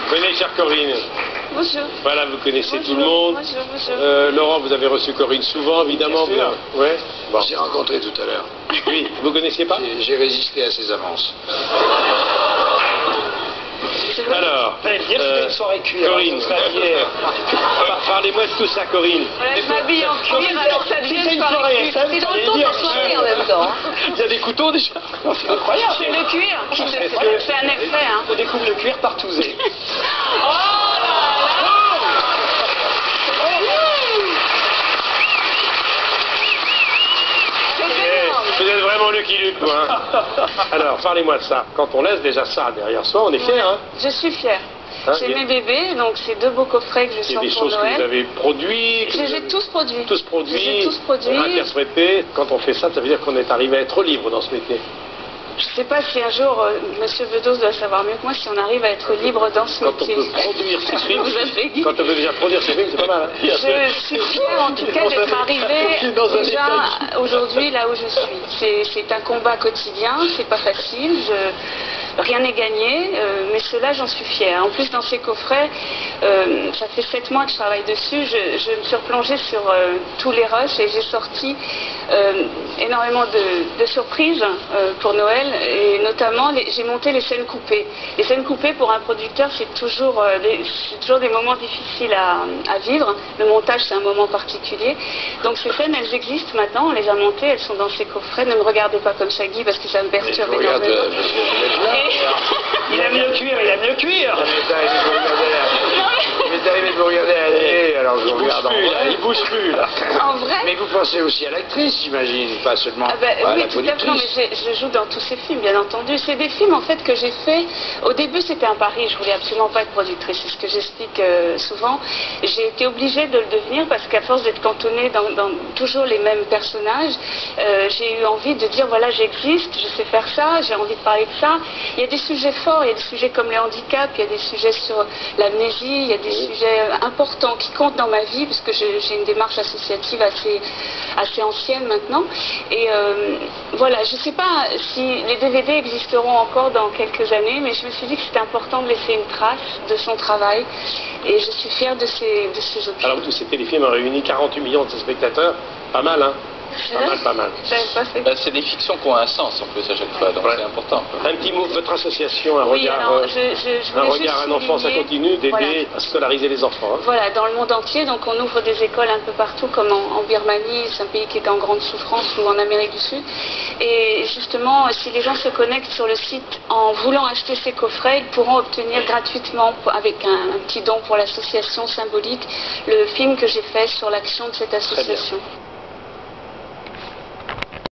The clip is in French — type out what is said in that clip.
Venez, chère Corinne. Bonjour. Voilà, vous connaissez Bonjour. tout le monde. Bonjour, bonjour. Laurent, vous avez reçu Corinne souvent, évidemment. Bien sûr. Ouais. Bon. On s'est rencontrés tout à l'heure. Oui, vous connaissiez pas? J'ai résisté à ses avances. Alors, Fallait dire que c'était une soirée cuir. Corinne, parlez-moi de tout ça, Corinne. Voilà, je m'habille en cuir, alors ça devient une soirée. C'est dans le ton de la soirée en même temps. Il y a des couteaux déjà. C'est incroyable. C'est le cuir qui te fait un effet. Hein. On découvre le cuir partousé. Oh là là! Vous êtes vraiment Lucky Luke, quoi. Hein. Alors, parlez-moi de ça. Quand on laisse déjà ça derrière soi, on est fier, hein. Je suis fière. Hein, J'ai mes bébés, donc c'est 2 beaux coffrets que je Il y a sors des pour choses que vous Noël. avez produites. Je les ai tous produits. Tous produits, Je les ai tous produits. interprétés. Quand on fait ça, ça veut dire qu'on est arrivé à être libre dans ce métier. Je ne sais pas si un jour, Monsieur Bedos doit savoir mieux que moi, si on arrive à être libre dans ce Quand on métier. peut produire ses films, Vous avez dit. quand on peut déjà produire ses films, c'est pas mal. Hein. Je suis fière en tout cas d'être arrivée déjà aujourd'hui là où je suis. C'est un combat quotidien, c'est pas facile, rien n'est gagné, mais cela j'en suis fière. En plus dans ces coffrets, ça fait 7 mois que je travaille dessus, je me suis replongée sur tous les rushs et j'ai sorti énormément de surprises pour Noël et notamment j'ai monté les scènes coupées. Les scènes coupées pour un producteur c'est toujours des moments difficiles à vivre. Le montage c'est un moment particulier. Donc ces scènes elles existent maintenant, on les a montées, elles sont dans ces coffrets. Ne me regardez pas comme ça Guy parce que ça me perturbe énormément. Il aime le cuir, il aime le cuir. Non, Il m'est arrivé de vous regarder à la télé, alors je vous regarde en vrai. Il bouge plus, là. en vrai. Mais vous pensez aussi à l'actrice, j'imagine, pas seulement Ah ben, à oui, la tout à fait. Non, productrice. mais je joue dans tous ces films, bien entendu. C'est des films, en fait, que j'ai fait. Au début, c'était un pari. Je voulais absolument pas être productrice. C'est ce que j'explique souvent. J'ai été obligée de le devenir parce qu'à force d'être cantonnée dans toujours les mêmes personnages, j'ai eu envie de dire, voilà, j'existe, je sais faire ça, j'ai envie de parler de ça. Il y a des sujets forts, il y a des sujets comme le handicap, il y a des sujets sur l'amnésie, il y a des sujets importants qui comptent dans ma vie, parce que j'ai une démarche associative assez ancienne maintenant. Et voilà, je ne sais pas si les DVD existeront encore dans quelques années, mais je me suis dit que c'était important de laisser une trace de son travail. Et je suis fière de ces objets. Alors, tous ces téléfilms ont réuni 48 millions de spectateurs. Pas mal, hein. Pas mal. C'est des fictions qui ont un sens en plus à chaque fois, donc c'est important. Un petit mot de votre association, un Oui, regard, alors, je un voulais regard, juste un enfant, ça souligner, continue d'aider voilà. à scolariser les enfants. Hein. Voilà, dans le monde entier, donc on ouvre des écoles un peu partout, comme en Birmanie, c'est un pays qui est en grande souffrance, ou en Amérique du Sud. Et justement, si les gens se connectent sur le site en voulant acheter ces coffrets, ils pourront obtenir gratuitement, avec un petit don pour l'association symbolique, le film que j'ai fait sur l'action de cette association.